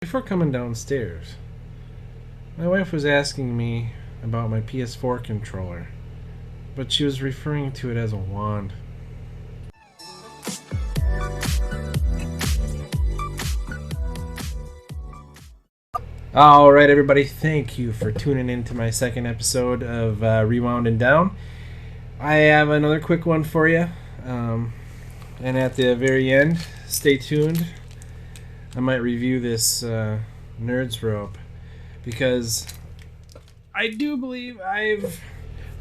before coming downstairs, my wife was asking me about my PS4 controller, but she was referring to it as a wand. Alright, everybody, thank you for tuning in to my second episode of Rewound and Down. I have another quick one for you, and at the very end, stay tuned. I might review this Nerd's Rope, because I do believe I've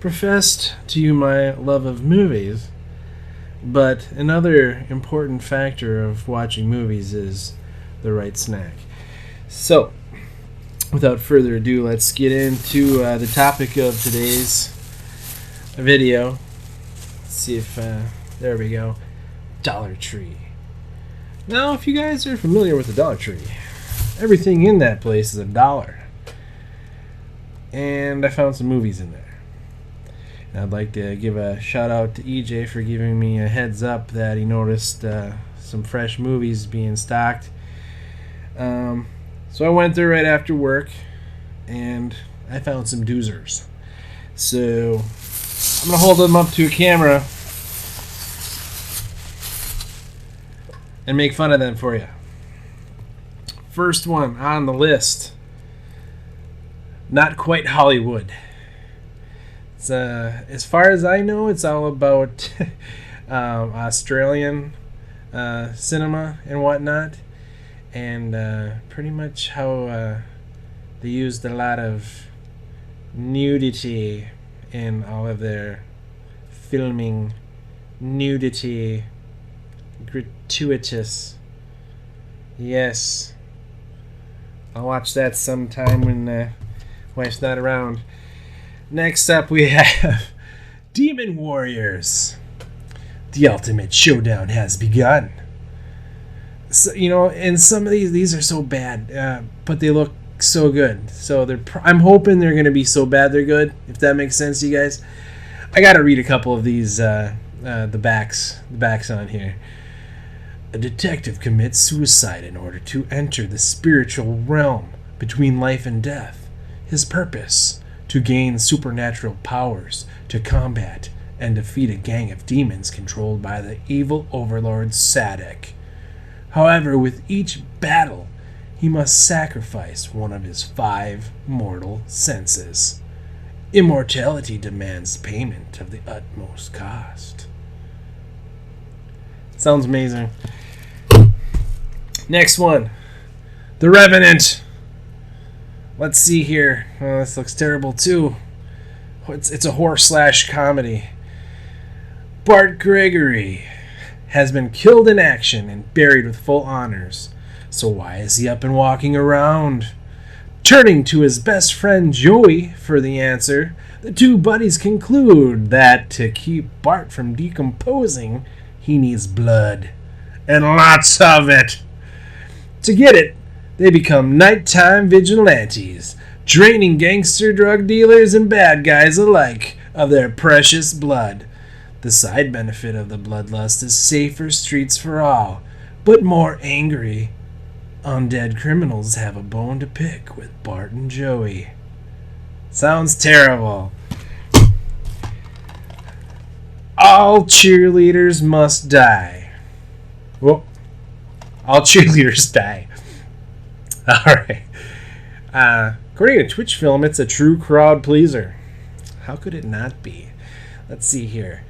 professed to you my love of movies, but another important factor of watching movies is the right snack. So, without further ado, let's get into the topic of today's video. Let's see if, there we go, Dollar Tree. Now, if you guys are familiar with the Dollar Tree, everything in that place is $1. And I found some movies in there. And I'd like to give a shout out to EJ for giving me a heads up that he noticed some fresh movies being stocked. So I went there right after work, and I found some doozers. So I'm going to hold them up to a camera and make fun of them for you. First one on the list, Not Quite Hollywood. It's, as far as I know, it's all about Australian cinema and whatnot. And pretty much how they used a lot of nudity in all of their filming. Nudity. Gratuitous. Yes. I'll watch that sometime when wife's not around. Next up we have Demon Warriors. The ultimate showdown has begun. So, you know, and some of these are so bad, but they look so good. So I'm hoping they're going to be so bad they're good, if that makes sense to you guys. I got to read a couple of these, the backs on here. A detective commits suicide in order to enter the spiritual realm between life and death. His purpose, to gain supernatural powers to combat and defeat a gang of demons controlled by the evil overlord Sadek. However, with each battle, he must sacrifice one of his 5 mortal senses. Immortality demands payment of the utmost cost. Sounds amazing. Next one, The Revenant. Let's see here. Oh, this looks terrible too. It's a horror/comedy. Bart Gregory has been killed in action and buried with full honors. So why is he up and walking around? Turning to his best friend Joey for the answer, the two buddies conclude that to keep Bart from decomposing, he needs blood. And lots of it. To get it, they become nighttime vigilantes, draining gangster drug dealers and bad guys alike of their precious blood. The side benefit of the bloodlust is safer streets for all, but more angry undead criminals have a bone to pick with Bart and Joey. Sounds terrible. All cheerleaders must die. Well, all cheerleaders die. Alright. According to Twitch Film, it's a true crowd pleaser. How could it not be? Let's see here.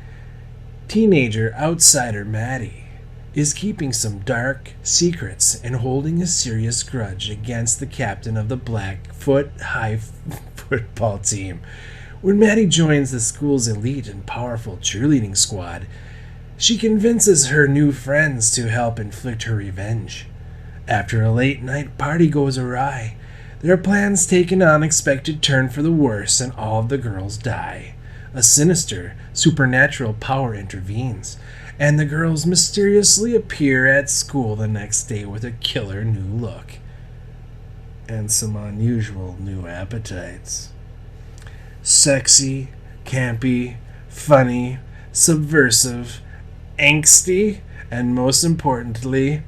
Teenager outsider Maddie is keeping some dark secrets and holding a serious grudge against the captain of the Blackfoot High football team. When Maddie joins the school's elite and powerful cheerleading squad, she convinces her new friends to help inflict her revenge. After a late night party goes awry, their plans take an unexpected turn for the worse and all of the girls die. A sinister, supernatural power intervenes, and the girls mysteriously appear at school the next day with a killer new look and some unusual new appetites. Sexy, campy, funny, subversive, angsty, and most importantly,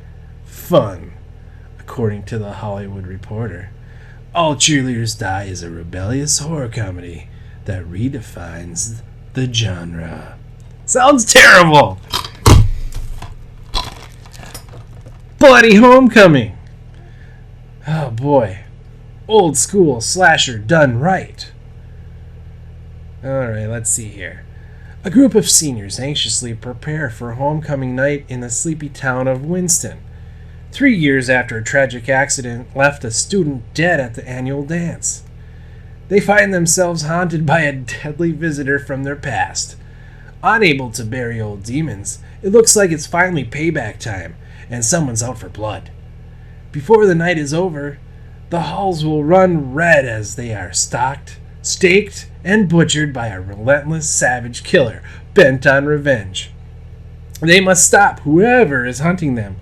fun. according to the Hollywood Reporter. All Cheerleaders Die is a rebellious horror comedy that redefines the genre. Sounds terrible! Bloody Homecoming! Oh boy. Old school slasher done right. Alright, let's see here. A group of seniors anxiously prepare for homecoming night in the sleepy town of Winston, 3 years after a tragic accident left a student dead at the annual dance. They find themselves haunted by a deadly visitor from their past. Unable to bury old demons, it looks like it's finally payback time, and someone's out for blood. Before the night is over, the halls will run red as they are staked, and butchered by a relentless savage killer bent on revenge. They must stop whoever is hunting them,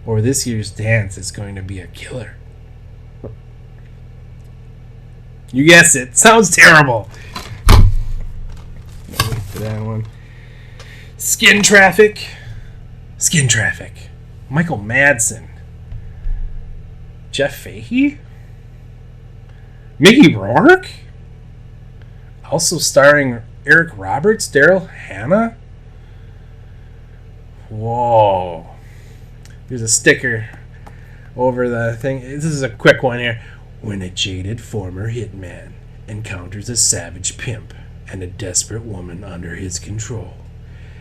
or this year's dance is going to be a killer. You guessed it. Sounds terrible. Wait for that one. Skin Traffic. Michael Madsen. Jeff Fahey? Mickey Rourke? Also starring Eric Roberts, Daryl Hannah? Whoa. There's a sticker over the thing. This is a quick one here. When a jaded former hitman encounters a savage pimp and a desperate woman under his control,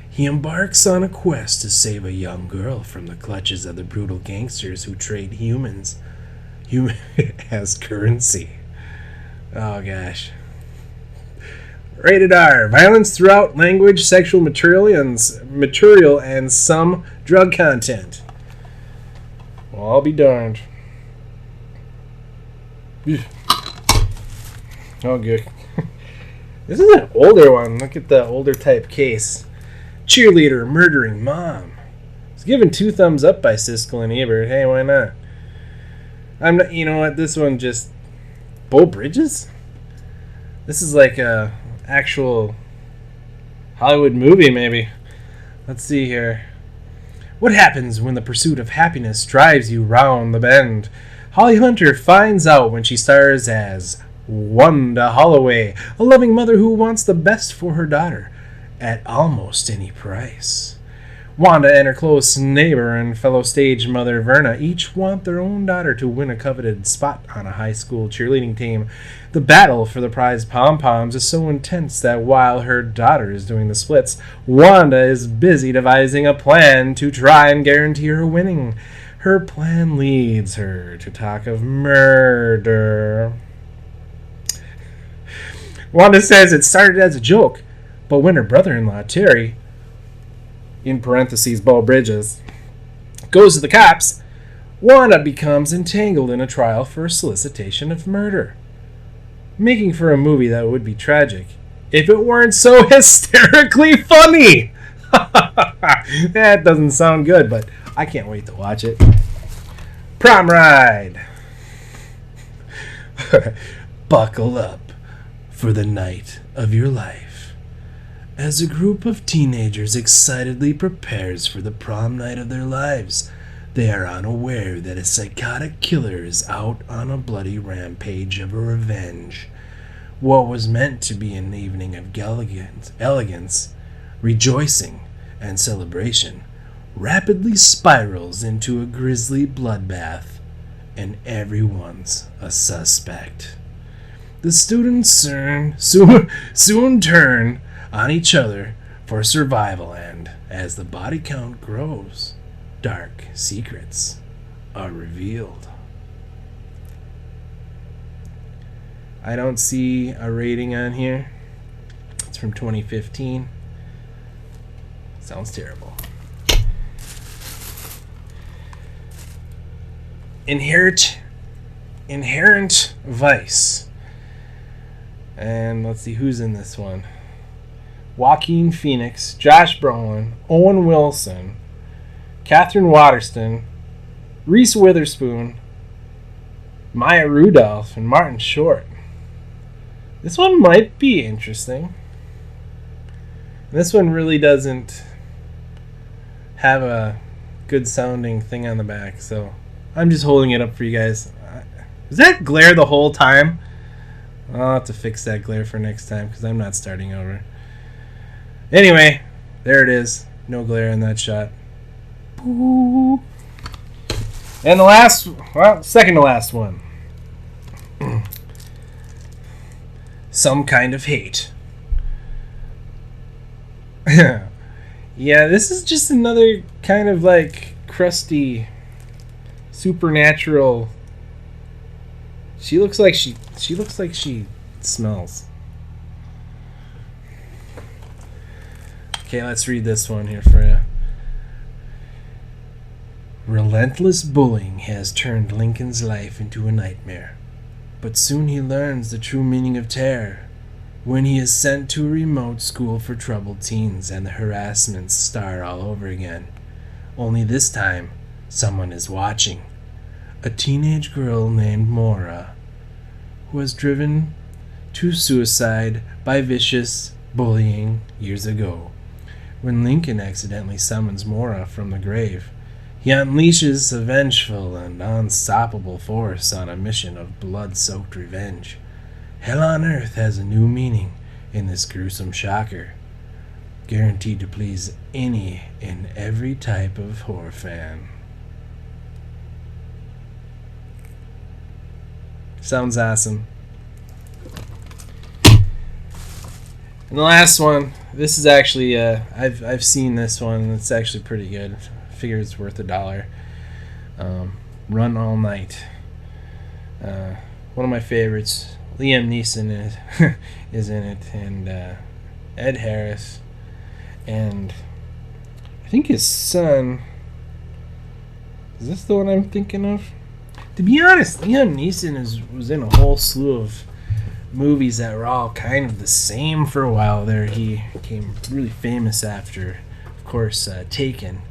he embarks on a quest to save a young girl from the clutches of the brutal gangsters who trade humans as currency. Oh gosh. Rated R. Violence throughout language, sexual material, and some drug content. Well, I'll be darned. Oh, good. This is an older one. Look at the older type case. Cheerleader murdering mom. It's given 2 thumbs up by Siskel and Ebert. Hey, why not? I'm not. You know what? This one just. Bo Bridges? This is like a actual Hollywood movie, maybe. Let's see here. What happens when the pursuit of happiness drives you round the bend? Holly Hunter finds out when she stars as Wanda Holloway, a loving mother who wants the best for her daughter at almost any price. Wanda and her close neighbor and fellow stage mother Verna each want their own daughter to win a coveted spot on a high school cheerleading team. The battle for the prize pom-poms is so intense that while her daughter is doing the splits, Wanda is busy devising a plan to try and guarantee her winning. Her plan leads her to talk of murder. Wanda says it started as a joke, but when her brother-in-law, Terry, in parentheses, Bo Bridges, goes to the cops, Wanda becomes entangled in a trial for solicitation of murder, making for a movie that would be tragic if it weren't so hysterically funny. That doesn't sound good, but I can't wait to watch it. Prom Ride. Buckle up for the night of your life. As a group of teenagers excitedly prepares for the prom night of their lives, they are unaware that a psychotic killer is out on a bloody rampage of revenge. What was meant to be an evening of elegance, rejoicing, and celebration rapidly spirals into a grisly bloodbath, and everyone's a suspect. The students soon turn on each other for survival, and as the body count grows, dark secrets are revealed. I don't see a rating on here. It's from 2015. Sounds terrible. Inherent Vice. And let's see who's in this one. Joaquin Phoenix, Josh Brolin, Owen Wilson, Catherine Waterston, Reese Witherspoon, Maya Rudolph, and Martin Short. This one might be interesting. This one really doesn't have a good sounding thing on the back, so I'm just holding it up for you guys. Is that glare the whole time? I'll have to fix that glare for next time because I'm not starting over. Anyway, there it is. No glare in that shot. Boo. And the last, well, second to last one. Some Kind of Hate. Yeah, this is just another kind of like crusty, supernatural. She looks like she smells. Okay, let's read this one here for you. Relentless bullying has turned Lincoln's life into a nightmare, but soon he learns the true meaning of terror when he is sent to a remote school for troubled teens and the harassments start all over again. Only this time, someone is watching. A teenage girl named Mora, who was driven to suicide by vicious bullying years ago. When Lincoln accidentally summons Mora from the grave, he unleashes a vengeful and unstoppable force on a mission of blood-soaked revenge. Hell on Earth has a new meaning in this gruesome shocker, guaranteed to please any and every type of horror fan. Sounds awesome. And the last one, this is actually I've seen this one and it's actually pretty good. I figure it's worth $1. Run All Night. One of my favorites. Liam Neeson is in it, and Ed Harris, and I think his son. Is this the one I'm thinking of? To be honest, Liam Neeson was in a whole slew of movies that were all kind of the same for a while there. He became really famous after, of course, Taken.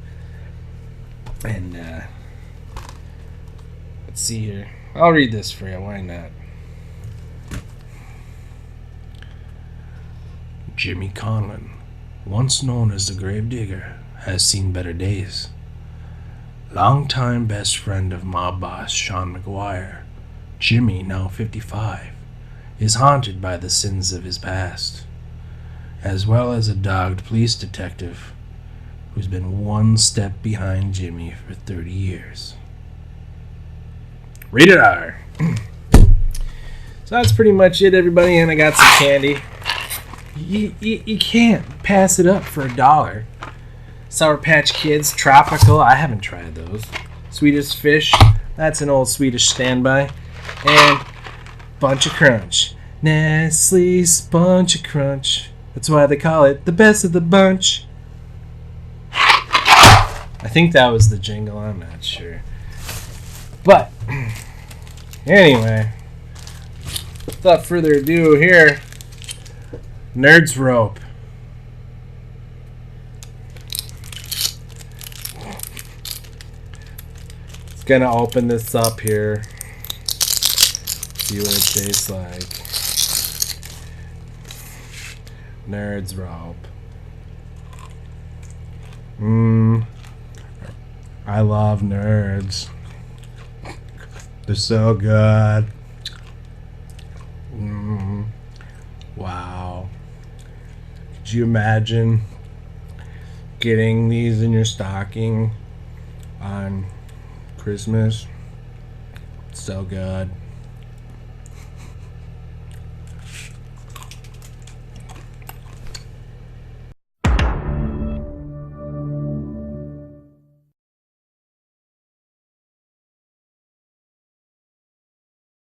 And let's see here. I'll read this for you. Why not? Jimmy Conlon, once known as the Gravedigger, has seen better days. Longtime best friend of mob boss Sean McGuire, Jimmy, now 55, is haunted by the sins of his past, as well as a dogged police detective who's been one step behind Jimmy for 30 years. Rated R. So that's pretty much it, everybody, and I got some candy. You can't pass it up for $1. Sour Patch Kids, Tropical, I haven't tried those. Swedish Fish, that's an old Swedish standby. And Bunch of Crunch. Nestle's Bunch of Crunch. That's why they call it the best of the bunch. I think that was the jingle, I'm not sure. But, anyway, without further ado here, Nerd's Rope. It's gonna open this up here. See what it tastes like. Nerd's Rope. I love nerds. They're so good. Wow. Could you imagine getting these in your stocking on Christmas? So good.